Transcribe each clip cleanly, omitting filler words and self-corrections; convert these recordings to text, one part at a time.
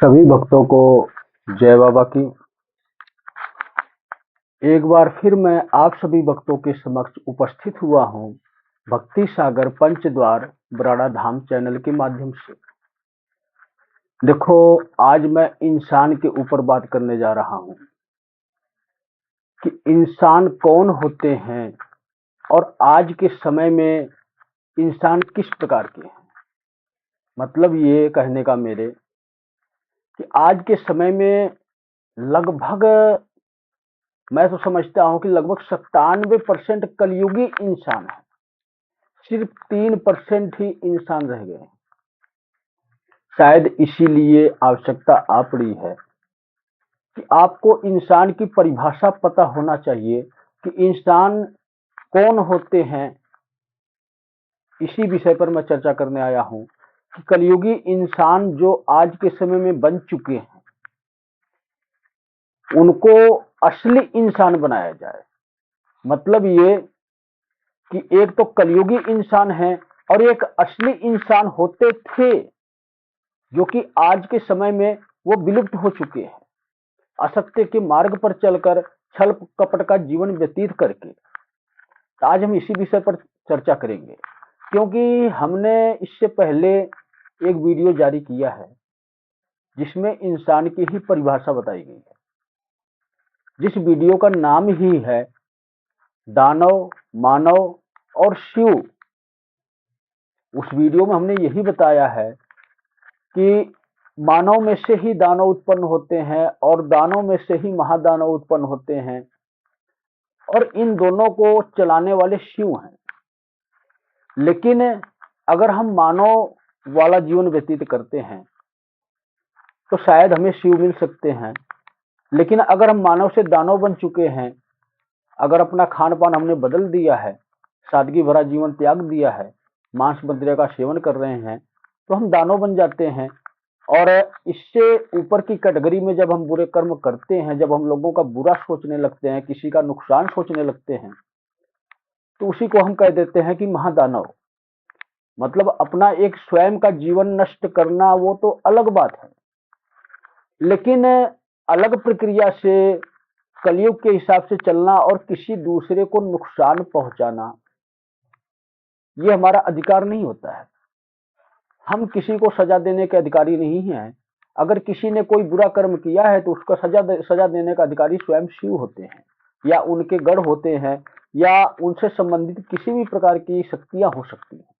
सभी भक्तों को जय बाबा की। एक बार फिर मैं आप सभी भक्तों के समक्ष उपस्थित हुआ हूँ भक्ति सागर पंचद्वार बराड़ा धाम चैनल के माध्यम से। देखो, आज मैं इंसान के ऊपर बात करने जा रहा हूँ कि इंसान कौन होते हैं और आज के समय में इंसान किस प्रकार के हैं। मतलब ये कहने का मेरे कि आज के समय में लगभग मैं तो समझता हूं कि लगभग 97% कलयुगी इंसान है। सिर्फ 3% ही इंसान रह गए हैं। शायद इसीलिए आवश्यकता आ पड़ी है कि आपको इंसान की परिभाषा पता होना चाहिए कि इंसान कौन होते हैं। इसी विषय पर मैं चर्चा करने आया हूं कि कलयुगी इंसान जो आज के समय में बन चुके हैं उनको असली इंसान बनाया जाए। मतलब ये कि एक तो कलयुगी इंसान है और एक असली इंसान होते थे जो कि आज के समय में वो विलुप्त हो चुके हैं, असत्य के मार्ग पर चलकर छल कपट का जीवन व्यतीत करके। तो आज हम इसी विषय पर चर्चा करेंगे, क्योंकि हमने इससे पहले एक वीडियो जारी किया है जिसमें इंसान की ही परिभाषा बताई गई है, जिस वीडियो का नाम ही है दानव, मानव और शिव। उस वीडियो में हमने यही बताया है कि मानव में से ही दानव उत्पन्न होते हैं और दानव में से ही महादानव उत्पन्न होते हैं और इन दोनों को चलाने वाले शिव हैं। लेकिन अगर हम मानव वाला जीवन व्यतीत करते हैं तो शायद हमें शिव मिल सकते हैं। लेकिन अगर हम मानव से दानव बन चुके हैं, अगर अपना खान पान हमने बदल दिया है, सादगी भरा जीवन त्याग दिया है, मांस मदिरा का सेवन कर रहे हैं, तो हम दानव बन जाते हैं। और इससे ऊपर की कैटेगरी में जब हम बुरे कर्म करते हैं, जब हम लोगों का बुरा सोचने लगते हैं, किसी का नुकसान सोचने लगते हैं, तो उसी को हम कह देते हैं कि महादानव। मतलब अपना एक स्वयं का जीवन नष्ट करना वो तो अलग बात है, लेकिन अलग प्रक्रिया से कलयुग के हिसाब से चलना और किसी दूसरे को नुकसान पहुंचाना, ये हमारा अधिकार नहीं होता है। हम किसी को सजा देने के अधिकारी नहीं हैं। अगर किसी ने कोई बुरा कर्म किया है तो उसका सजा देने का अधिकारी स्वयं शिव होते हैं, या उनके गढ़ होते हैं, या उनसे संबंधित किसी भी प्रकार की शक्तियां हो सकती हैं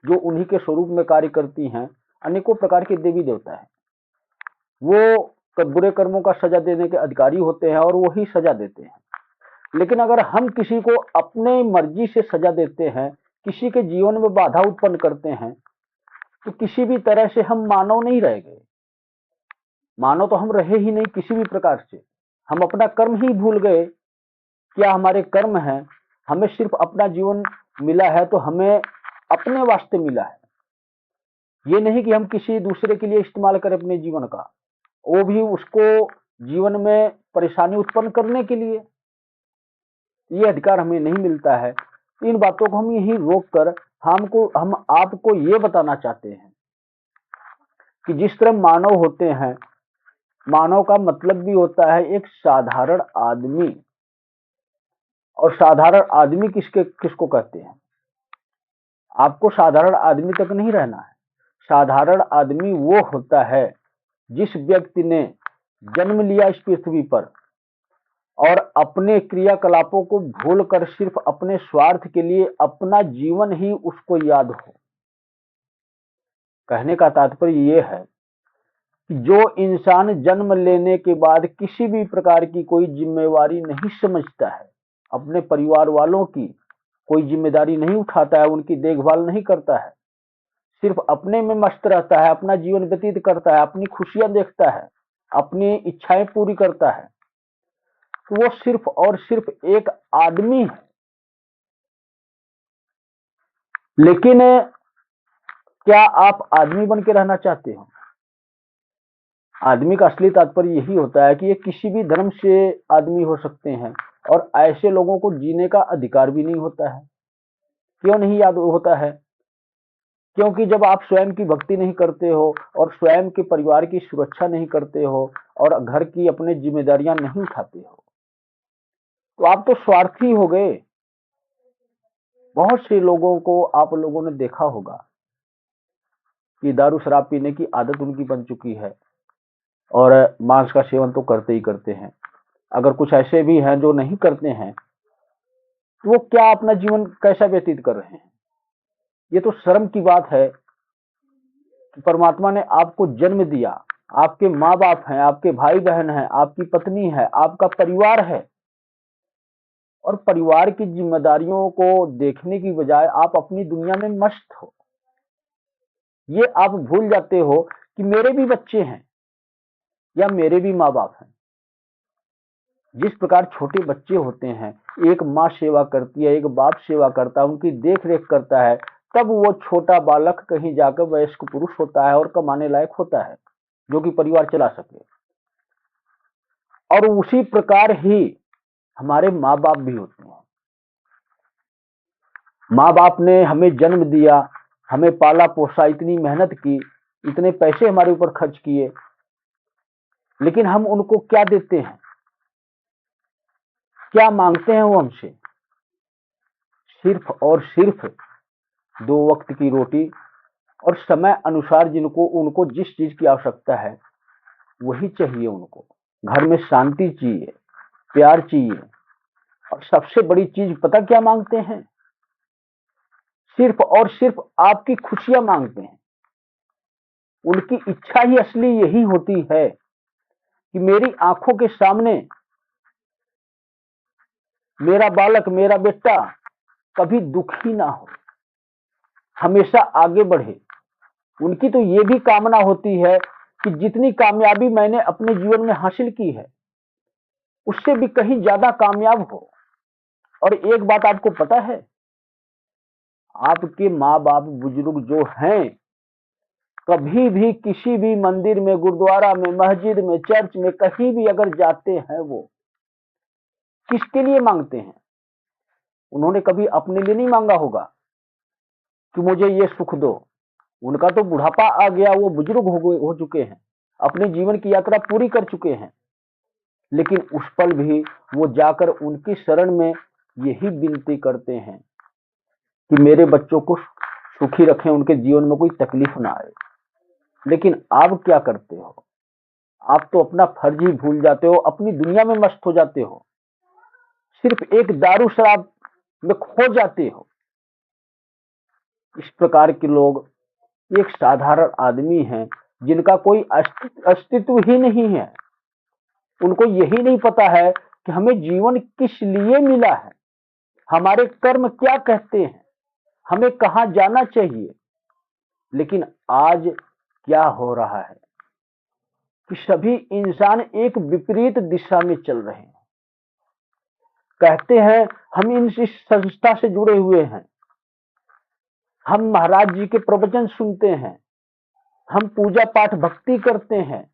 जो उन्हीं के स्वरूप में कार्य करती हैं। अनेकों प्रकार के देवी देवता है, वो बुरे कर्मों का सजा देने के अधिकारी होते हैं और वो ही सजा देते हैं। लेकिन अगर हम किसी को अपने मर्जी से सजा देते हैं, किसी के जीवन में बाधा उत्पन्न करते हैं, तो किसी भी तरह से हम मानव नहीं रह गए। मानव तो हम रहे ही नहीं किसी भी प्रकार से। हम अपना कर्म ही भूल गए। क्या हमारे कर्म हैं? हमें सिर्फ अपना जीवन मिला है तो हमें अपने वास्ते मिला है। ये नहीं कि हम किसी दूसरे के लिए इस्तेमाल करें अपने जीवन का, वो भी उसको जीवन में परेशानी उत्पन्न करने के लिए। ये अधिकार हमें नहीं मिलता है। इन बातों को हम यही रोक कर हम आपको ये बताना चाहते हैं कि जिस तरह मानव होते हैं, मानव का मतलब भी होता है एक साधारण आदमी। और साधारण आदमी किसको कहते हैं? आपको साधारण आदमी तक नहीं रहना है। साधारण आदमी वो होता है जिस व्यक्ति ने जन्म लिया इस पृथ्वी पर और अपने क्रियाकलापों को भूलकर सिर्फ अपने स्वार्थ के लिए अपना जीवन ही उसको याद हो। कहने का तात्पर्य ये है कि जो इंसान जन्म लेने के बाद किसी भी प्रकार की कोई जिम्मेवारी नहीं समझता है, अपने परिवार वालों की कोई जिम्मेदारी नहीं उठाता है, उनकी देखभाल नहीं करता है, सिर्फ अपने में मस्त रहता है, अपना जीवन व्यतीत करता है, अपनी खुशियां देखता है, अपनी इच्छाएं पूरी करता है, तो वो सिर्फ और सिर्फ एक आदमी है। लेकिन क्या आप आदमी बन के रहना चाहते हो? आदमी का असली तात्पर्य यही होता है कि ये किसी भी धर्म से आदमी हो सकते हैं और ऐसे लोगों को जीने का अधिकार भी नहीं होता है। क्यों नहीं याद होता है? क्योंकि जब आप स्वयं की भक्ति नहीं करते हो और स्वयं के परिवार की सुरक्षा नहीं करते हो और घर की अपनी जिम्मेदारियां नहीं उठाते हो, तो आप तो स्वार्थी हो गए। बहुत से लोगों को आप लोगों ने देखा होगा कि दारू शराब पीने की आदत उनकी बन चुकी है और मांस का सेवन तो करते ही करते हैं। अगर कुछ ऐसे भी हैं जो नहीं करते हैं, तो वो क्या अपना जीवन कैसा व्यतीत कर रहे हैं। ये तो शर्म की बात है कि परमात्मा ने आपको जन्म दिया, आपके माँ बाप हैं, आपके भाई बहन हैं, आपकी पत्नी है, आपका परिवार है, और परिवार की जिम्मेदारियों को देखने की बजाय आप अपनी दुनिया में मस्त हो। ये आप भूल जाते हो कि मेरे भी बच्चे हैं या मेरे भी माँ बाप हैं। जिस प्रकार छोटे बच्चे होते हैं, एक माँ सेवा करती है, एक बाप सेवा करता है, उनकी देख रेख करता है, तब वो छोटा बालक कहीं जाकर वयस्क पुरुष होता है और कमाने लायक होता है, जो कि परिवार चला सके। और उसी प्रकार ही हमारे माँ बाप भी होते हैं। माँ बाप ने हमें जन्म दिया, हमें पाला पोसा, इतनी मेहनत की, इतने पैसे हमारे ऊपर खर्च किए, लेकिन हम उनको क्या देते हैं, क्या मांगते हैं वो हमसे? सिर्फ और सिर्फ 2 वक्त की रोटी और समय अनुसार जिनको उनको जिस चीज की आवश्यकता है वही चाहिए। उनको घर में शांति चाहिए, प्यार चाहिए, और सबसे बड़ी चीज पता क्या मांगते हैं? सिर्फ और सिर्फ आपकी खुशियां मांगते हैं। उनकी इच्छा ही असली यही होती है कि मेरी आंखों के सामने मेरा बालक, मेरा बेटा कभी दुखी ना हो, हमेशा आगे बढ़े। उनकी तो ये भी कामना होती है कि जितनी कामयाबी मैंने अपने जीवन में हासिल की है उससे भी कहीं ज्यादा कामयाब हो। और एक बात आपको पता है, आपके माँ बाप बुजुर्ग जो हैं, कभी भी किसी भी मंदिर में, गुरुद्वारा में, मस्जिद में, चर्च में, कहीं भी अगर जाते हैं, वो किसके लिए मांगते हैं? उन्होंने कभी अपने लिए नहीं मांगा होगा कि मुझे ये सुख दो। उनका तो बुढ़ापा आ गया, वो बुजुर्ग हो चुके हैं, अपने जीवन की यात्रा पूरी कर चुके हैं, लेकिन उस पल भी वो जाकर उनकी शरण में यही विनती करते हैं कि मेरे बच्चों को सुखी रखें, उनके जीवन में कोई तकलीफ ना आए। लेकिन आप क्या करते हो? आप तो अपना फर्ज ही भूल जाते हो, अपनी दुनिया में मस्त हो जाते हो, सिर्फ एक दारू शराब में खो जाते हो। इस प्रकार के लोग एक साधारण आदमी हैं जिनका कोई अस्तित्व ही नहीं है। उनको यही नहीं पता है कि हमें जीवन किस लिए मिला है, हमारे कर्म क्या कहते हैं, हमें कहां जाना चाहिए। लेकिन आज क्या हो रहा है कि सभी इंसान एक विपरीत दिशा में चल रहे हैं। कहते हैं हम इस संस्था से जुड़े हुए हैं, हम महाराज जी के प्रवचन सुनते हैं, हम पूजा पाठ भक्ति करते हैं,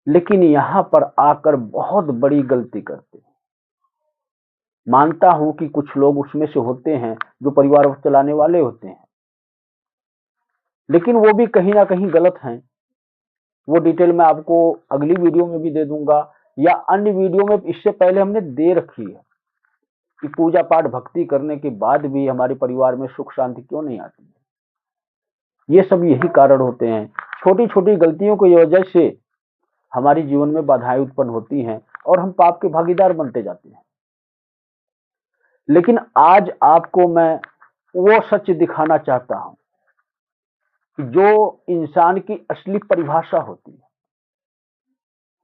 लेकिन यहां पर आकर बहुत बड़ी गलती करते हैं। मानता हूं कि कुछ लोग उसमें से होते हैं जो परिवार चलाने वाले होते हैं, लेकिन वो भी कहीं ना कहीं गलत हैं। वो डिटेल मैं आपको अगली वीडियो में भी दे दूंगा, या अन्य वीडियो में इससे पहले हमने दे रखी है कि पूजा पाठ भक्ति करने के बाद भी हमारे परिवार में सुख शांति क्यों नहीं आती है। ये सब यही कारण होते हैं, छोटी छोटी गलतियों की वजह से हमारे जीवन में बाधाएं उत्पन्न होती हैं और हम पाप के भागीदार बनते जाते हैं। लेकिन आज आपको मैं वो सच दिखाना चाहता हूं कि जो इंसान की असली परिभाषा होती है।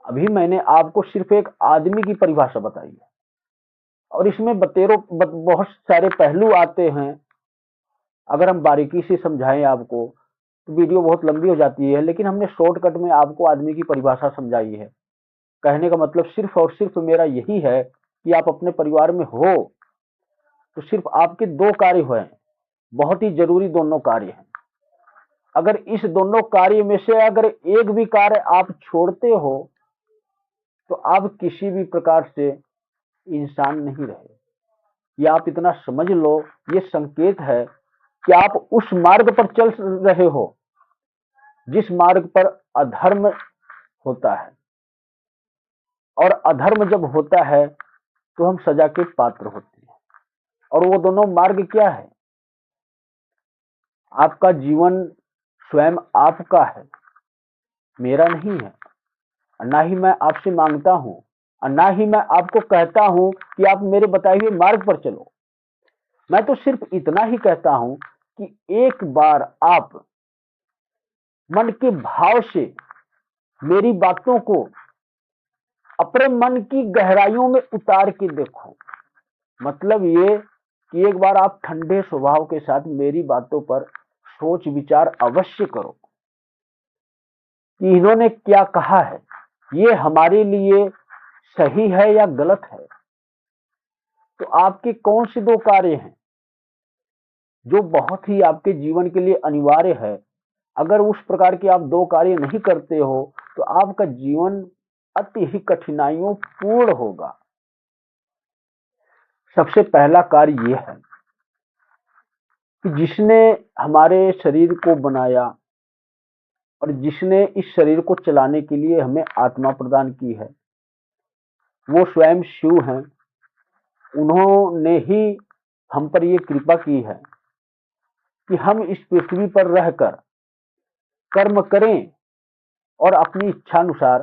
अभी मैंने आपको सिर्फ एक आदमी की परिभाषा बताई है, और इसमें बहुत सारे पहलू आते हैं। अगर हम बारीकी से समझाएं आपको तो वीडियो बहुत लंबी हो जाती है, लेकिन हमने शॉर्टकट में आपको आदमी की परिभाषा समझाई है। कहने का मतलब सिर्फ और सिर्फ मेरा यही है कि आप अपने परिवार में हो तो सिर्फ आपके 2 कार्य हुए हैं, बहुत ही जरूरी दोनों कार्य हैं। अगर इस दोनों कार्य में से अगर एक भी कार्य आप छोड़ते हो तो आप किसी भी प्रकार से इंसान नहीं रहे। या आप इतना समझ लो, ये संकेत है कि आप उस मार्ग पर चल रहे हो जिस मार्ग पर अधर्म होता है, और अधर्म जब होता है तो हम सजा के पात्र होते हैं। और वो दोनों मार्ग क्या है? आपका जीवन स्वयं आपका है, मेरा नहीं है। ना ही मैं आपसे मांगता हूं और ना ही मैं आपको कहता हूं कि आप मेरे बताए हुए मार्ग पर चलो। मैं तो सिर्फ इतना ही कहता हूं कि एक बार आप मन के भाव से मेरी बातों को अपने मन की गहराइयों में उतार के देखो। मतलब ये कि एक बार आप ठंडे स्वभाव के साथ मेरी बातों पर सोच विचार अवश्य करो कि इन्होंने क्या कहा है, ये हमारे लिए सही है या गलत है। तो आपके कौन से दो कार्य हैं जो बहुत ही आपके जीवन के लिए अनिवार्य है? अगर उस प्रकार के आप दो कार्य नहीं करते हो तो आपका जीवन अति ही कठिनाइयों पूर्ण होगा। सबसे पहला कार्य यह है कि जिसने हमारे शरीर को बनाया और जिसने इस शरीर को चलाने के लिए हमें आत्मा प्रदान की है, वो स्वयं शिव हैं। उन्होंने ही हम पर ये कृपा की है कि हम इस पृथ्वी पर रहकर कर्म करें और अपनी इच्छानुसार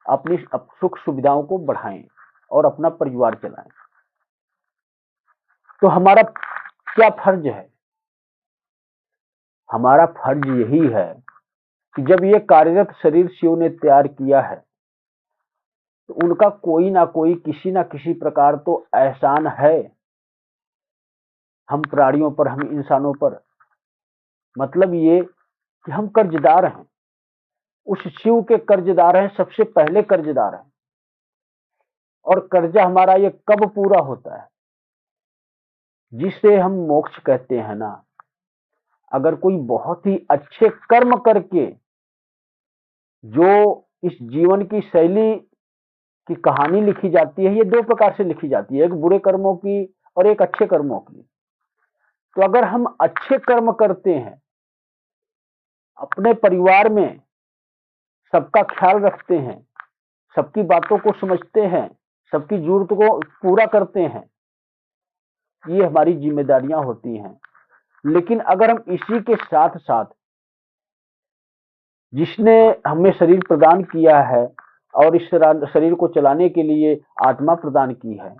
अपनी सुख सुविधाओं को बढ़ाएं और अपना परिवार चलाएं। तो हमारा क्या फर्ज है? हमारा फर्ज यही है कि जब ये कार्यरत शरीर शिव ने तैयार किया है तो उनका कोई ना कोई किसी ना किसी प्रकार तो एहसान है हम प्राणियों पर, हम इंसानों पर। मतलब ये कि हम कर्जदार हैं, उस शिव के कर्जदार हैं, सबसे पहले कर्जदार हैं। और कर्जा हमारा ये कब पूरा होता है? जिसे हम मोक्ष कहते हैं ना। अगर कोई बहुत ही अच्छे कर्म करके जो इस जीवन की शैली की कहानी लिखी जाती है, ये दो प्रकार से लिखी जाती है, एक बुरे कर्मों की और एक अच्छे कर्मों की। तो अगर हम अच्छे कर्म करते हैं, अपने परिवार में सबका ख्याल रखते हैं, सबकी बातों को समझते हैं, सबकी जरूरत को पूरा करते हैं, ये हमारी जिम्मेदारियां होती हैं। लेकिन अगर हम इसी के साथ साथ जिसने हमें शरीर प्रदान किया है और इस शरीर को चलाने के लिए आत्मा प्रदान की है,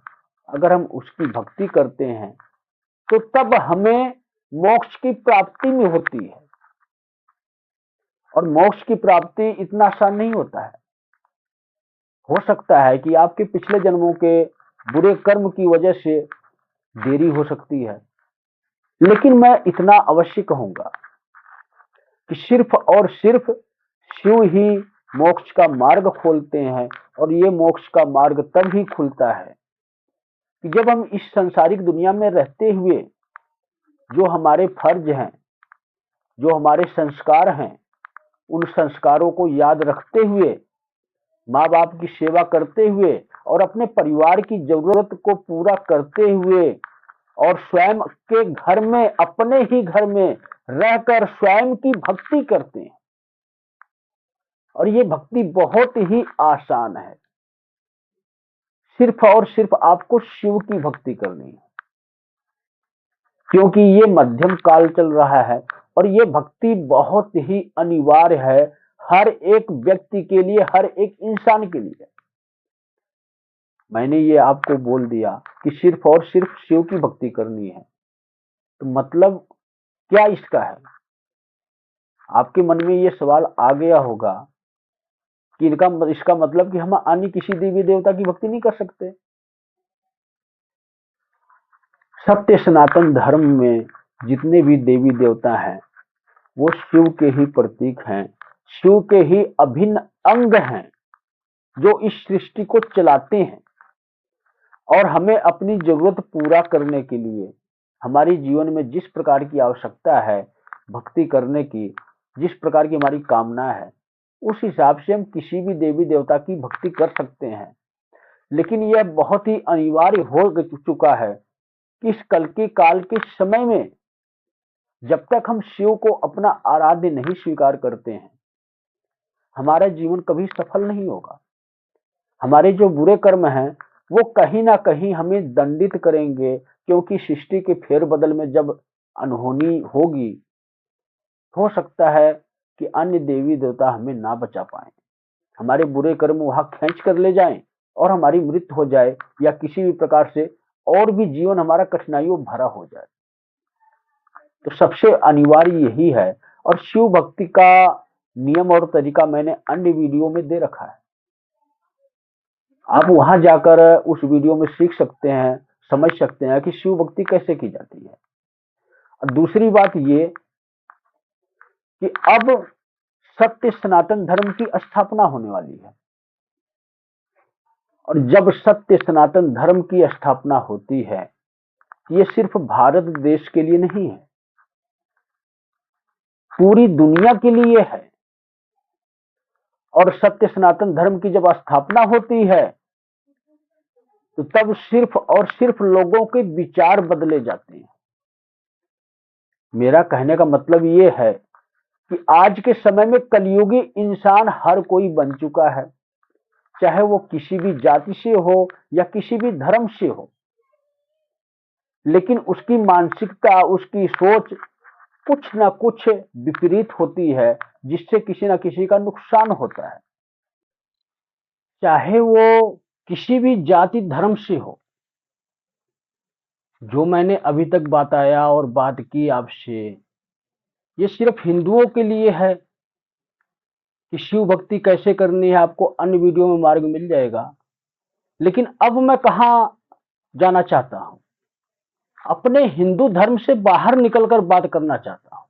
अगर हम उसकी भक्ति करते हैं तो तब हमें मोक्ष की प्राप्ति में होती है। और मोक्ष की प्राप्ति इतना आसान नहीं होता है। हो सकता है कि आपके पिछले जन्मों के बुरे कर्म की वजह से देरी हो सकती है, लेकिन मैं इतना अवश्य कहूंगा कि सिर्फ और सिर्फ शिव ही मोक्ष का मार्ग खोलते हैं। और ये मोक्ष का मार्ग तब ही खुलता है कि जब हम इस संसारिक दुनिया में रहते हुए जो हमारे फर्ज हैं, जो हमारे संस्कार हैं, उन संस्कारों को याद रखते हुए, माँ बाप की सेवा करते हुए और अपने परिवार की जरूरत को पूरा करते हुए और स्वयं के घर में, अपने ही घर में रहकर स्वयं की भक्ति करते हैं। और ये भक्ति बहुत ही आसान है। सिर्फ और सिर्फ आपको शिव की भक्ति करनी है, क्योंकि ये मध्यम काल चल रहा है और ये भक्ति बहुत ही अनिवार्य है हर एक व्यक्ति के लिए, हर एक इंसान के लिए। मैंने ये आपको बोल दिया कि सिर्फ और सिर्फ शिव की भक्ति करनी है, तो मतलब क्या इसका है? आपके मन में ये सवाल आ गया होगा कि इसका मतलब कि हम अन्य किसी देवी देवता की भक्ति नहीं कर सकते। सत्य सनातन धर्म में जितने भी देवी देवता हैं वो शिव के ही प्रतीक हैं, शिव के ही अभिन्न अंग हैं जो इस सृष्टि को चलाते हैं। और हमें अपनी जरूरत पूरा करने के लिए हमारी जीवन में जिस प्रकार की आवश्यकता है भक्ति करने की, जिस प्रकार की हमारी कामना है, उस हिसाब से हम किसी भी देवी देवता की भक्ति कर सकते हैं। लेकिन यह बहुत ही अनिवार्य हो चुका है कि इस कल के काल के समय में जब तक हम शिव को अपना आराध्य नहीं स्वीकार करते हैं, हमारा जीवन कभी सफल नहीं होगा। हमारे जो बुरे कर्म हैं वो कहीं ना कहीं हमें दंडित करेंगे, क्योंकि सृष्टि के फेरबदल में जब अनहोनी होगी, हो सकता है कि अन्य देवी देवता हमें ना बचा पाए, हमारे बुरे कर्म वहां खींच कर ले जाएं और हमारी मृत्यु हो जाए, या किसी भी प्रकार से और भी जीवन हमारा कठिनाइयों भरा हो जाए। तो सबसे अनिवार्य यही है, और शिव भक्ति का नियम और तरीका मैंने अन्य वीडियो में दे रखा है, आप वहां जाकर उस वीडियो में सीख सकते हैं, समझ सकते हैं कि शिव भक्ति कैसे की जाती है। और दूसरी बात ये कि अब सत्य सनातन धर्म की स्थापना होने वाली है, और जब सत्य सनातन धर्म की स्थापना होती है, ये सिर्फ भारत देश के लिए नहीं है, पूरी दुनिया के लिए है। और सत्य सनातन धर्म की जब स्थापना होती है तो तब सिर्फ और सिर्फ लोगों के विचार बदले जाते हैं। मेरा कहने का मतलब ये है कि आज के समय में कलयुगी इंसान हर कोई बन चुका है, चाहे वो किसी भी जाति से हो या किसी भी धर्म से हो, लेकिन उसकी मानसिकता, उसकी सोच कुछ ना कुछ विपरीत होती है, जिससे किसी ना किसी का नुकसान होता है, चाहे वो किसी भी जाति धर्म से हो। जो मैंने अभी तक बताया और बात की आपसे, ये सिर्फ हिंदुओं के लिए है कि शिव भक्ति कैसे करनी है, आपको अन्य वीडियो में मार्ग मिल जाएगा। लेकिन अब मैं कहां जाना चाहता हूं, अपने हिंदू धर्म से बाहर निकलकर बात करना चाहता हूं।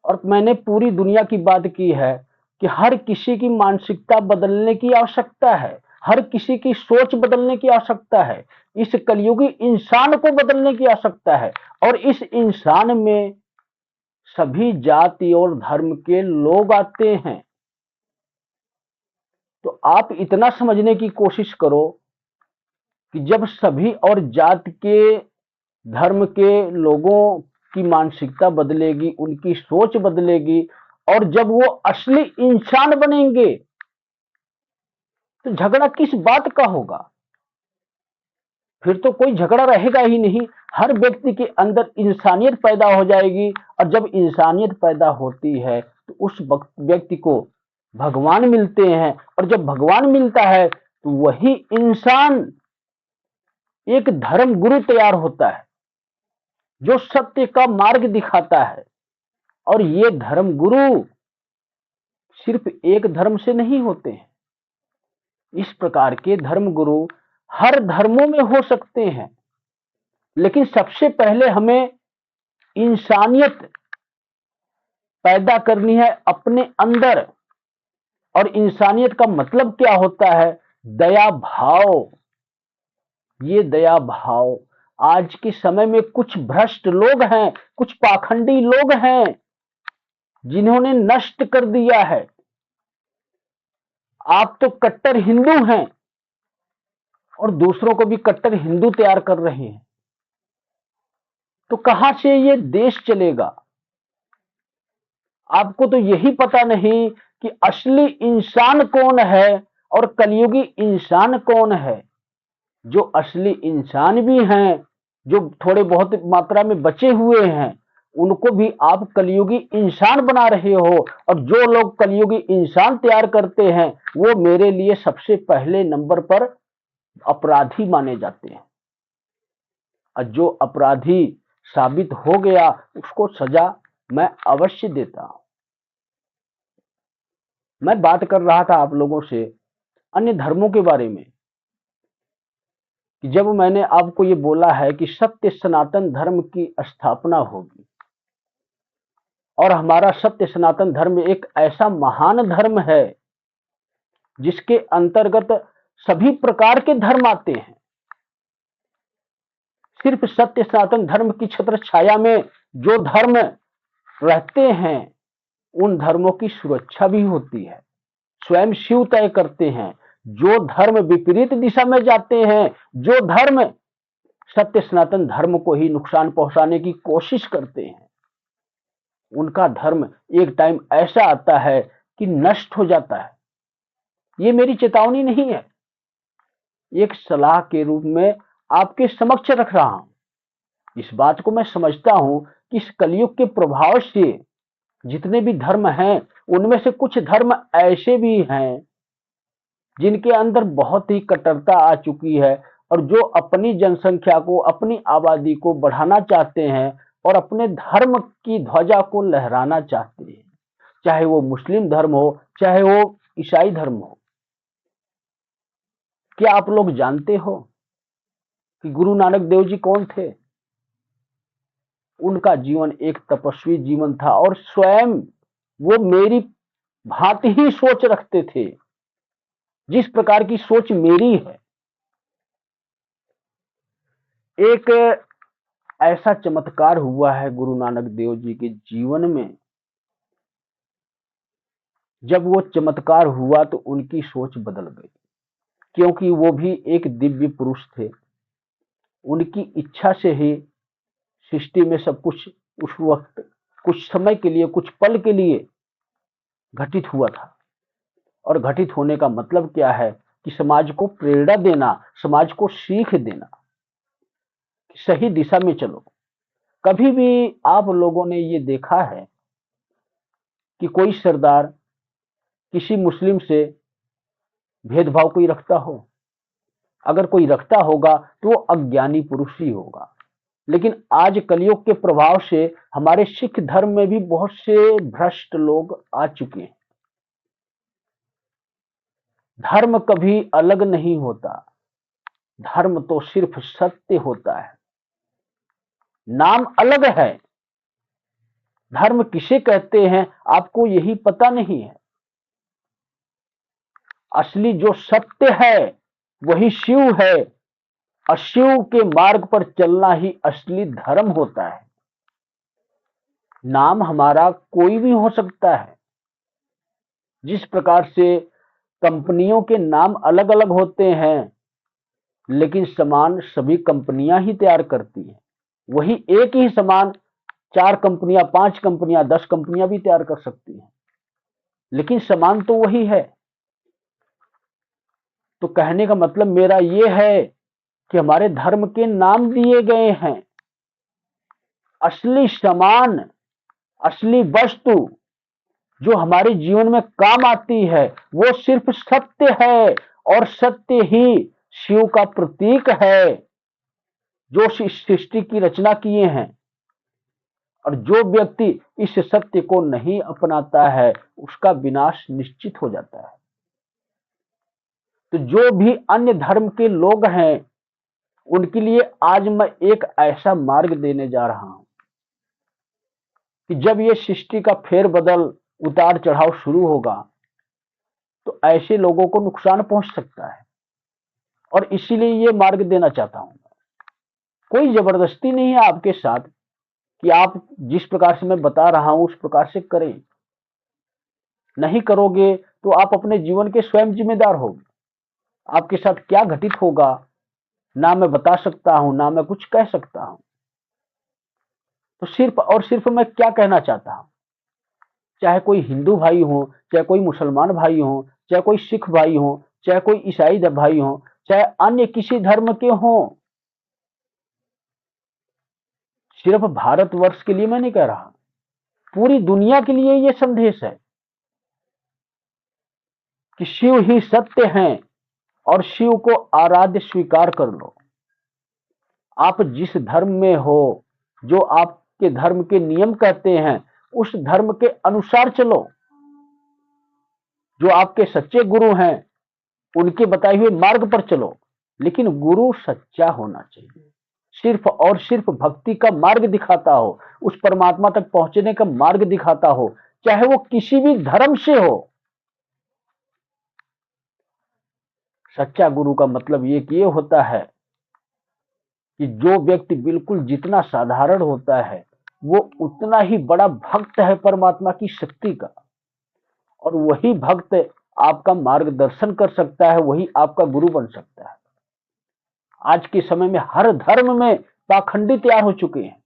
और मैंने पूरी दुनिया की बात की है कि हर किसी की मानसिकता बदलने की आवश्यकता है, हर किसी की सोच बदलने की आवश्यकता है, इस कलयुगी इंसान को बदलने की आवश्यकता है। और इस इंसान में सभी जाति और धर्म के लोग आते हैं। तो आप इतना समझने की कोशिश करो कि जब सभी और जाति के, धर्म के लोगों की मानसिकता बदलेगी, उनकी सोच बदलेगी, और जब वो असली इंसान बनेंगे तो झगड़ा किस बात का होगा? फिर तो कोई झगड़ा रहेगा ही नहीं। हर व्यक्ति के अंदर इंसानियत पैदा हो जाएगी, और जब इंसानियत पैदा होती है तो उस व्यक्ति को भगवान मिलते हैं, और जब भगवान मिलता है तो वही इंसान एक धर्म गुरु तैयार होता है, जो सत्य का मार्ग दिखाता है। और ये धर्म गुरु सिर्फ एक धर्म से नहीं होते हैं, इस प्रकार के धर्म गुरु हर धर्मों में हो सकते हैं। लेकिन सबसे पहले हमें इंसानियत पैदा करनी है अपने अंदर। और इंसानियत का मतलब क्या होता है? दया भाव। ये दया भाव आज के समय में कुछ भ्रष्ट लोग हैं, कुछ पाखंडी लोग हैं, जिन्होंने नष्ट कर दिया है। आप तो कट्टर हिंदू हैं और दूसरों को भी कट्टर हिंदू तैयार कर रहे हैं, तो कहां से ये देश चलेगा? आपको तो यही पता नहीं कि असली इंसान कौन है और कलयुगी इंसान कौन है। जो असली इंसान भी हैं, जो थोड़े बहुत मात्रा में बचे हुए हैं, उनको भी आप कलयुगी इंसान बना रहे हो। और जो लोग कलयुगी इंसान तैयार करते हैं, वो मेरे लिए सबसे पहले नंबर पर अपराधी माने जाते हैं। और जो अपराधी साबित हो गया, उसको सजा मैं अवश्य देता हूं। मैं बात कर रहा था आप लोगों से अन्य धर्मों के बारे में, कि जब मैंने आपको ये बोला है कि सत्य सनातन धर्म की स्थापना होगी, और हमारा सत्य सनातन धर्म एक ऐसा महान धर्म है जिसके अंतर्गत सभी प्रकार के धर्म आते हैं। सिर्फ सत्य सनातन धर्म की छत्र छाया में जो धर्म रहते हैं, उन धर्मों की सुरक्षा भी होती है। स्वयं शिव तय करते हैं। जो धर्म विपरीत दिशा में जाते हैं, जो धर्म सत्य सनातन धर्म को ही नुकसान पहुंचाने की कोशिश करते हैं, उनका धर्म एक टाइम ऐसा आता है कि नष्ट हो जाता है। ये मेरी चेतावनी नहीं है, एक सलाह के रूप में आपके समक्ष रख रहा हूं। इस बात को मैं समझता हूं कि इस कलयुग के प्रभाव से जितने भी धर्म हैं, उनमें से कुछ धर्म ऐसे भी हैं जिनके अंदर बहुत ही कट्टरता आ चुकी है, और जो अपनी जनसंख्या को, अपनी आबादी को बढ़ाना चाहते हैं और अपने धर्म की ध्वजा को लहराना चाहते हैं, चाहे वो मुस्लिम धर्म हो, चाहे वो ईसाई धर्म हो। क्या आप लोग जानते हो कि गुरु नानक देव जी कौन थे? उनका जीवन एक तपस्वी जीवन था, और स्वयं वो मेरी भांति ही सोच रखते थे, जिस प्रकार की सोच मेरी है। एक ऐसा चमत्कार हुआ है गुरु नानक देव जी के जीवन में। जब वो चमत्कार हुआ तो उनकी सोच बदल गई, क्योंकि वो भी एक दिव्य पुरुष थे। उनकी इच्छा से ही सृष्टि में सब कुछ उस वक्त कुछ समय के लिए, कुछ पल के लिए घटित हुआ था। और घटित होने का मतलब क्या है कि समाज को प्रेरणा देना, समाज को सीख देना, सही दिशा में चलो। कभी भी आप लोगों ने ये देखा है कि कोई सरदार किसी मुस्लिम से भेदभाव कोई रखता हो? अगर कोई रखता होगा तो वो अज्ञानी पुरुष ही होगा। लेकिन आज कलयुग के प्रभाव से हमारे सिख धर्म में भी बहुत से भ्रष्ट लोग आ चुके हैं। धर्म कभी अलग नहीं होता, धर्म तो सिर्फ सत्य होता है। नाम अलग है। धर्म किसे कहते हैं आपको यही पता नहीं है। असली जो सत्य है वही शिव है, और शिव के मार्ग पर चलना ही असली धर्म होता है। नाम हमारा कोई भी हो सकता है। जिस प्रकार से कंपनियों के नाम अलग अलग होते हैं, लेकिन सामान सभी कंपनियां ही तैयार करती हैं। वही एक ही सामान 4 कंपनियां, 5 कंपनियां, 10 कंपनियां भी तैयार कर सकती हैं, लेकिन सामान तो वही है। तो कहने का मतलब मेरा ये है कि हमारे धर्म के नाम दिए गए हैं। असली सामान, असली वस्तु जो हमारे जीवन में काम आती है, वो सिर्फ सत्य है, और सत्य ही शिव का प्रतीक है जो सृष्टि की रचना किए हैं। और जो व्यक्ति इस सत्य को नहीं अपनाता है, उसका विनाश निश्चित हो जाता है। तो जो भी अन्य धर्म के लोग हैं, उनके लिए आज मैं एक ऐसा मार्ग देने जा रहा हूं कि जब ये सृष्टि का फेरबदल, उतार चढ़ाव शुरू होगा, तो ऐसे लोगों को नुकसान पहुंच सकता है। और इसीलिए ये मार्ग देना चाहता हूं। कोई जबरदस्ती नहीं है आपके साथ कि आप जिस प्रकार से मैं बता रहा हूं उस प्रकार से करें। नहीं करोगे तो आप अपने जीवन के स्वयं जिम्मेदार होगे। आपके साथ क्या घटित होगा ना मैं बता सकता हूं, ना मैं कुछ कह सकता हूं। तो सिर्फ और सिर्फ मैं क्या कहना चाहता हूं, चाहे कोई हिंदू भाई हो, चाहे कोई मुसलमान भाई हो, चाहे कोई सिख भाई हो, चाहे कोई ईसाई भाई हो, चाहे अन्य किसी धर्म के हो, सिर्फ भारतवर्ष के लिए मैं नहीं कह रहा, पूरी दुनिया के लिए यह संदेश है कि शिव ही सत्य हैं, और शिव को आराध्य स्वीकार कर लो। आप जिस धर्म में हो, जो आपके धर्म के नियम कहते हैं, उस धर्म के अनुसार चलो। जो आपके सच्चे गुरु हैं, उनके बताए हुए मार्ग पर चलो। लेकिन गुरु सच्चा होना चाहिए, सिर्फ और सिर्फ भक्ति का मार्ग दिखाता हो, उस परमात्मा तक पहुंचने का मार्ग दिखाता हो, चाहे वो किसी भी धर्म से हो। सच्चा गुरु का मतलब ये होता है कि जो व्यक्ति बिल्कुल जितना साधारण होता है, वो उतना ही बड़ा भक्त है परमात्मा की शक्ति का। और वही भक्त आपका मार्गदर्शन कर सकता है, वही आपका गुरु बन सकता है। आज के समय में हर धर्म में पाखंडी तैयार हो चुके हैं।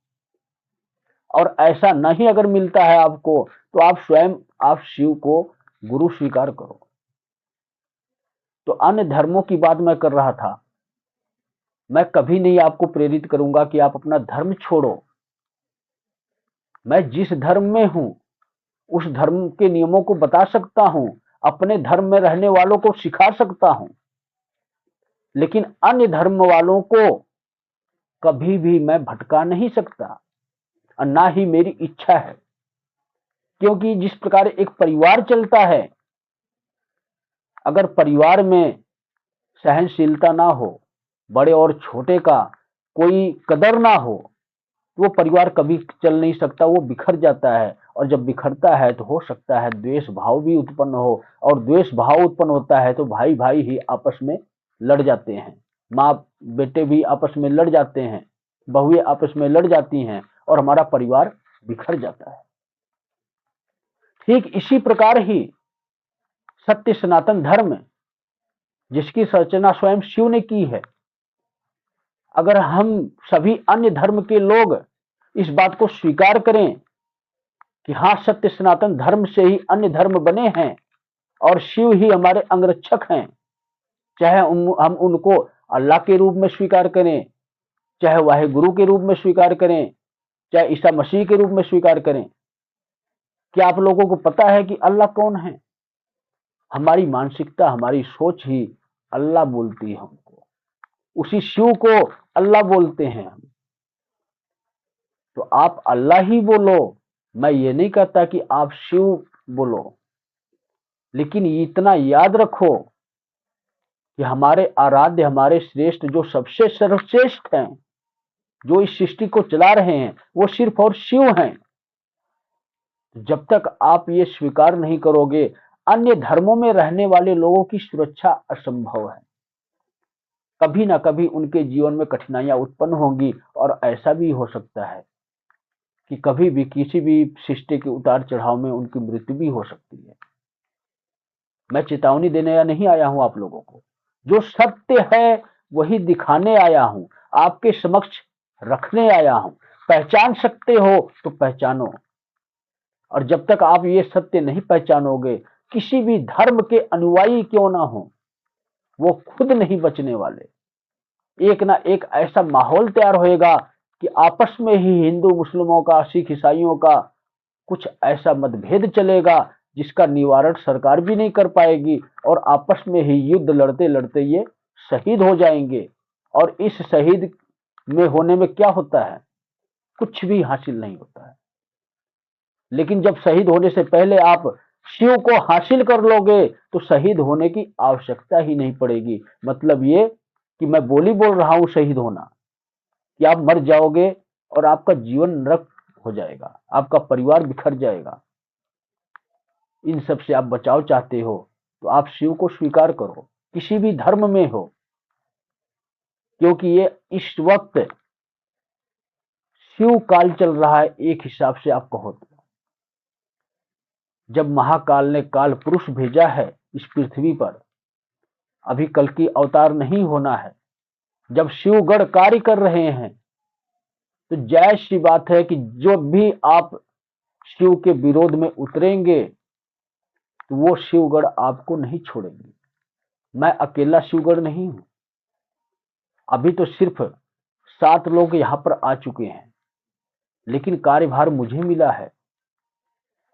और ऐसा नहीं अगर मिलता है आपको, तो आप स्वयं आप शिव को गुरु स्वीकार करो। तो अन्य धर्मों की बात मैं कर रहा था। मैं कभी नहीं आपको प्रेरित करूंगा कि आप अपना धर्म छोड़ो। मैं जिस धर्म में हूं उस धर्म के नियमों को बता सकता हूं, अपने धर्म में रहने वालों को सिखा सकता हूं, लेकिन अन्य धर्म वालों को कभी भी मैं भटका नहीं सकता, और ना ही मेरी इच्छा है। क्योंकि जिस प्रकार एक परिवार चलता है, अगर परिवार में सहनशीलता ना हो, बड़े और छोटे का कोई कदर ना हो, तो वो परिवार कभी चल नहीं सकता, वो बिखर जाता है। और जब बिखरता है तो हो सकता है द्वेष भाव भी उत्पन्न हो, और द्वेष भाव उत्पन्न होता है तो भाई भाई ही आपस में लड़ जाते हैं, माँ बेटे भी आपस में लड़ जाते हैं, बहुएं आपस में लड़ जाती हैं, और हमारा परिवार बिखर जाता है। ठीक इसी प्रकार ही सत्य सनातन धर्म, जिसकी रचना स्वयं शिव ने की है, अगर हम सभी अन्य धर्म के लोग इस बात को स्वीकार करें कि हाँ, सत्य सनातन धर्म से ही अन्य धर्म बने हैं और शिव ही हमारे अंगरक्षक हैं, चाहे हम उनको अल्लाह के रूप में स्वीकार करें, चाहे वाहे गुरु के रूप में स्वीकार करें, चाहे ईसा मसीह के रूप में स्वीकार करें। क्या आप लोगों को पता है कि अल्लाह कौन है? हमारी मानसिकता, हमारी सोच ही अल्लाह बोलती है हमको, उसी शिव को अल्लाह बोलते हैं हम। तो आप अल्लाह ही बोलो, मैं ये नहीं कहता कि आप शिव बोलो, लेकिन इतना याद रखो कि हमारे आराध्य, हमारे श्रेष्ठ, जो सबसे सर्वश्रेष्ठ हैं, जो इस सृष्टि को चला रहे हैं, वो सिर्फ और शिव हैं। जब तक आप ये स्वीकार नहीं करोगे, अन्य धर्मों में रहने वाले लोगों की सुरक्षा असंभव है। कभी ना कभी उनके जीवन में कठिनाइयां उत्पन्न होंगी, और ऐसा भी हो सकता है कि कभी भी किसी भी सृष्टि के उतार चढ़ाव में उनकी मृत्यु भी हो सकती है। मैं चेतावनी देने या नहीं आया हूं आप लोगों को, जो सत्य है वही दिखाने आया हूं, आपके समक्ष रखने आया हूं। पहचान सकते हो तो पहचानो, और जब तक आप ये सत्य नहीं पहचानोगे, किसी भी धर्म के अनुयायी क्यों ना हो, वो खुद नहीं बचने वाले। एक ना एक ऐसा माहौल तैयार होएगा कि आपस में ही हिंदू मुस्लिमों का, सिख ईसाइयों का कुछ ऐसा मतभेद चलेगा जिसका निवारण सरकार भी नहीं कर पाएगी, और आपस में ही युद्ध लड़ते लड़ते ये शहीद हो जाएंगे। और इस शहीद में होने में क्या होता है? कुछ भी हासिल नहीं होता है। लेकिन जब शहीद होने से पहले आप शिव को हासिल कर लोगे, तो शहीद होने की आवश्यकता ही नहीं पड़ेगी। मतलब ये कि मैं बोल रहा हूं शहीद होना, कि आप मर जाओगे और आपका जीवन नरक हो जाएगा, आपका परिवार बिखर जाएगा। इन सब से आप बचाव चाहते हो तो आप शिव को स्वीकार करो, किसी भी धर्म में हो, क्योंकि ये इस वक्त शिव काल चल रहा है। एक हिसाब से आप कहो तो जब महाकाल ने काल पुरुष भेजा है इस पृथ्वी पर, अभी कल की अवतार नहीं होना है, जब शिवगढ़ कार्य कर रहे हैं, तो जायज सी बात है कि जो भी आप शिव के विरोध में उतरेंगे, तो वो शिवगढ़ आपको नहीं छोड़ेंगे। मैं अकेला शिवगढ़ नहीं हूं। अभी तो सिर्फ 7 लोग यहां पर आ चुके हैं, लेकिन कार्यभार मुझे मिला है,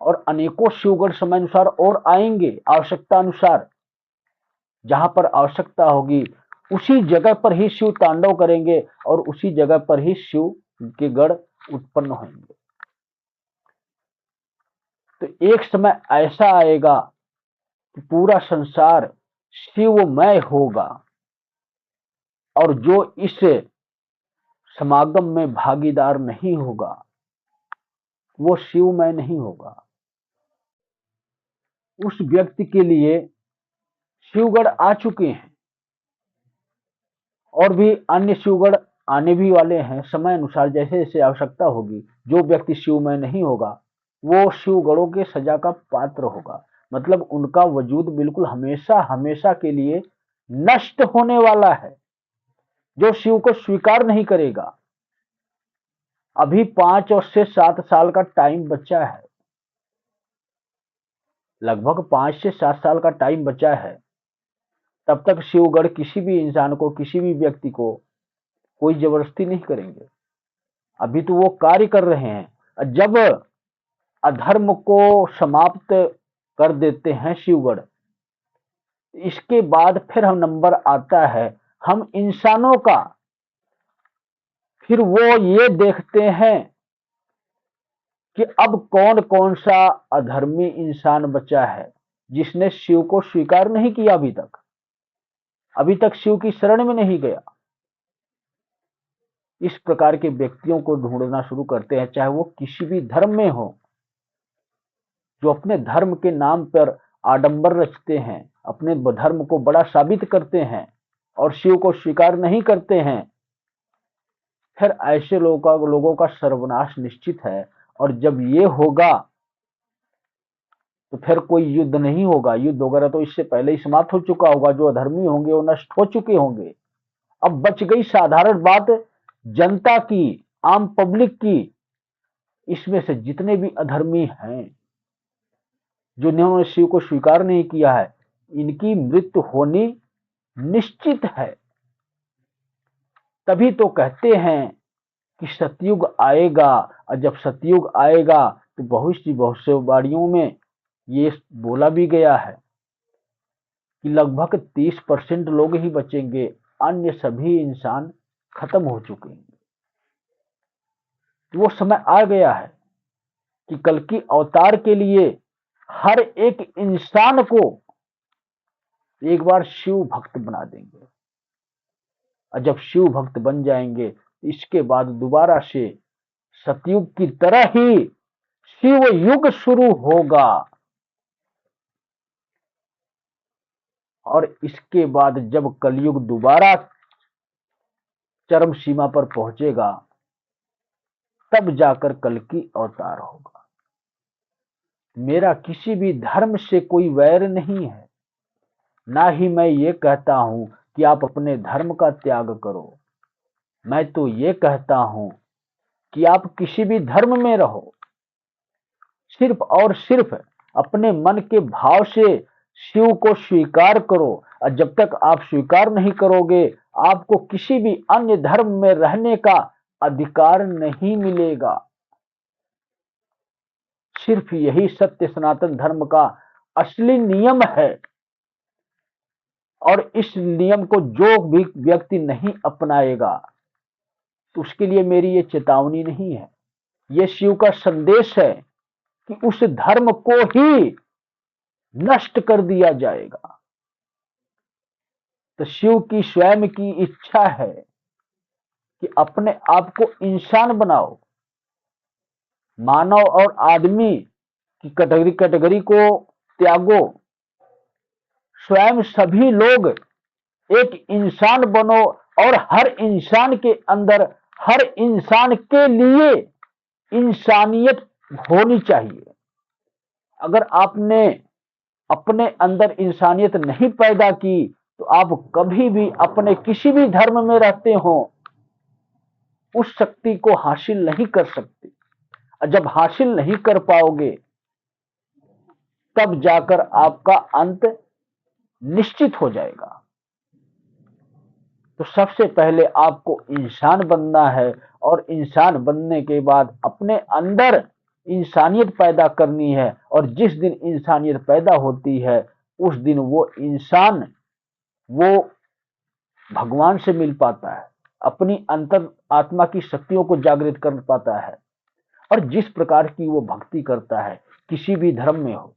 और अनेकों शिवगढ़ समय अनुसार और आएंगे। आवश्यकता अनुसार जहां पर आवश्यकता होगी, उसी जगह पर ही शिव तांडव करेंगे, और उसी जगह पर ही शिव के गढ़ उत्पन्न होंगे। तो एक समय ऐसा आएगा कि पूरा संसार शिवमय होगा, और जो इस समागम में भागीदार नहीं होगा, वो शिवमय नहीं होगा। उस व्यक्ति के लिए शिवगढ़ आ चुके हैं, और भी अन्य शिवगढ़ आने भी वाले हैं। समय अनुसार जैसे जैसे आवश्यकता होगी, जो व्यक्ति शिवमय नहीं होगा, वो शिवगढ़ों के सजा का पात्र होगा। मतलब उनका वजूद बिल्कुल हमेशा हमेशा के लिए नष्ट होने वाला है। जो शिव को स्वीकार नहीं करेगा, अभी 5 और से 7 साल का टाइम बचा है, लगभग 5 से 7 साल का टाइम बचा है। तब तक शिवगढ़ किसी भी इंसान को, किसी भी व्यक्ति को कोई जबरदस्ती नहीं करेंगे। अभी तो वो कार्य कर रहे हैं। जब अधर्म को समाप्त कर देते हैं शिवगढ़, इसके बाद फिर हम नंबर आता है हम इंसानों का। फिर वो ये देखते हैं कि अब कौन कौन सा अधर्मी इंसान बचा है जिसने शिव को स्वीकार नहीं किया, अभी तक शिव की शरण में नहीं गया। इस प्रकार के व्यक्तियों को ढूंढना शुरू करते हैं, चाहे वो किसी भी धर्म में हो, जो अपने धर्म के नाम पर आडंबर रचते हैं, अपने धर्म को बड़ा साबित करते हैं और शिव को स्वीकार नहीं करते हैं। फिर ऐसे लोगों का सर्वनाश निश्चित है। और जब ये होगा तो फिर कोई युद्ध नहीं होगा। युद्ध वगैरह तो इससे पहले ही समाप्त हो चुका होगा। जो अधर्मी होंगे वो नष्ट हो चुके होंगे। अब बच गई साधारण बात जनता की, आम पब्लिक की। इसमें से जितने भी अधर्मी हैं, जो जिन्होंने शिव को स्वीकार नहीं किया है, इनकी मृत्यु होनी निश्चित है। तभी तो कहते हैं कि सतयुग आएगा। और जब सतयुग आएगा तो बहुत सी भविष्यवाणियों में ये बोला भी गया है कि लगभग 30% लोग ही बचेंगे, अन्य सभी इंसान खत्म हो चुके हैं। वो समय आ गया है कि कल की अवतार के लिए हर एक इंसान को एक बार शिव भक्त बना देंगे। और जब शिव भक्त बन जाएंगे, इसके बाद दोबारा से सतयुग की तरह ही शिव युग शुरू होगा। और इसके बाद जब कलयुग दोबारा चरम सीमा पर पहुंचेगा, तब जाकर कल की अवतार होगा। मेरा किसी भी धर्म से कोई वैर नहीं है, ना ही मैं ये कहता हूं कि आप अपने धर्म का त्याग करो। मैं तो ये कहता हूं कि आप किसी भी धर्म में रहो, सिर्फ और सिर्फ अपने मन के भाव से शिव को स्वीकार करो। और जब तक आप स्वीकार नहीं करोगे, आपको किसी भी अन्य धर्म में रहने का अधिकार नहीं मिलेगा। सिर्फ यही सत्य सनातन धर्म का असली नियम है। और इस नियम को जो भी व्यक्ति नहीं अपनाएगा, तो उसके लिए मेरी ये चेतावनी नहीं है, ये शिव का संदेश है कि उस धर्म को ही नष्ट कर दिया जाएगा। तो शिव की स्वयं की इच्छा है कि अपने आप को इंसान बनाओ। मानव और आदमी की कैटेगरी को त्यागो। स्वयं सभी लोग एक इंसान बनो और हर इंसान के अंदर, हर इंसान के लिए इंसानियत होनी चाहिए। अगर आपने अपने अंदर इंसानियत नहीं पैदा की, तो आप कभी भी अपने किसी भी धर्म में रहते हो उस शक्ति को हासिल नहीं कर सकते। और जब हासिल नहीं कर पाओगे, तब जाकर आपका अंत निश्चित हो जाएगा। तो सबसे पहले आपको इंसान बनना है, और इंसान बनने के बाद अपने अंदर इंसानियत पैदा करनी है। और जिस दिन इंसानियत पैदा होती है, उस दिन वो इंसान वो भगवान से मिल पाता है, अपनी अंतर आत्मा की शक्तियों को जागृत कर पाता है। और जिस प्रकार की वो भक्ति करता है, किसी भी धर्म में हो,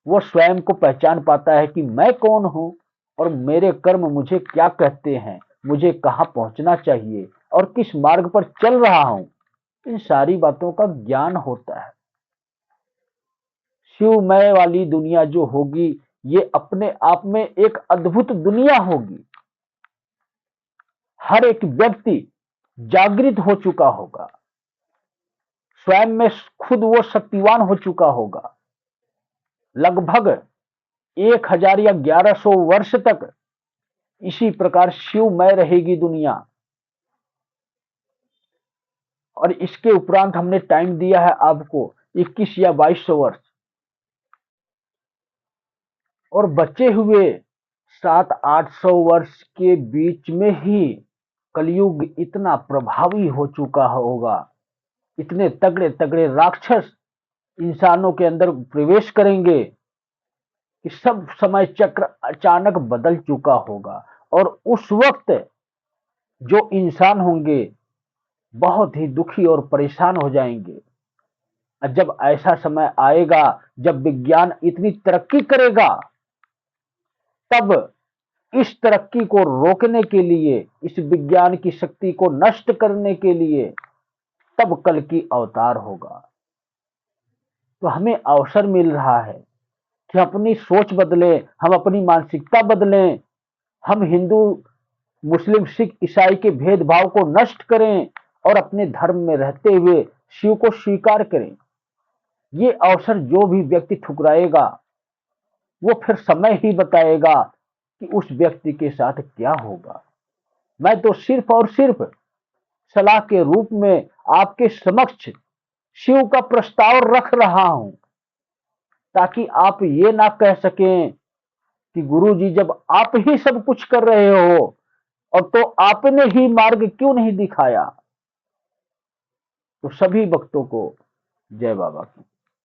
वो स्वयं को पहचान पाता है कि मैं कौन हूं और मेरे कर्म मुझे क्या कहते हैं, मुझे कहां पहुंचना चाहिए और किस मार्ग पर चल रहा हूं। इन सारी बातों का ज्ञान होता है। शिवमय वाली दुनिया जो होगी, ये अपने आप में एक अद्भुत दुनिया होगी। हर एक व्यक्ति जागृत हो चुका होगा, स्वयं में खुद वो शक्तिवान हो चुका होगा। लगभग 1000 या 1100 वर्ष तक इसी प्रकार शिवमय रहेगी दुनिया। और इसके उपरांत हमने टाइम दिया है आपको 21 या 2200 वर्ष, और बचे हुए 700-800 वर्ष के बीच में ही कलयुग इतना प्रभावी हो चुका होगा, इतने तगड़े तगड़े राक्षस इंसानों के अंदर प्रवेश करेंगे कि सब समय चक्र अचानक बदल चुका होगा। और उस वक्त जो इंसान होंगे बहुत ही दुखी और परेशान हो जाएंगे। जब ऐसा समय आएगा, जब विज्ञान इतनी तरक्की करेगा, तब इस तरक्की को रोकने के लिए, इस विज्ञान की शक्ति को नष्ट करने के लिए, तब कल की अवतार होगा। तो हमें अवसर मिल रहा है कि अपनी सोच बदलें, हम अपनी मानसिकता बदलें, हम हिंदू मुस्लिम सिख ईसाई के भेदभाव को नष्ट करें और अपने धर्म में रहते हुए शिव को स्वीकार करें। ये अवसर जो भी व्यक्ति ठुकराएगा, वो फिर समय ही बताएगा कि उस व्यक्ति के साथ क्या होगा। मैं तो सिर्फ और सिर्फ सलाह के रूप में आपके समक्ष शिव का प्रस्ताव रख रहा हूं, ताकि आप ये ना कह सकें कि गुरुजी जब आप ही सब कुछ कर रहे हो और तो आपने ही मार्ग क्यों नहीं दिखाया। तो सभी भक्तों को जय बाबा की।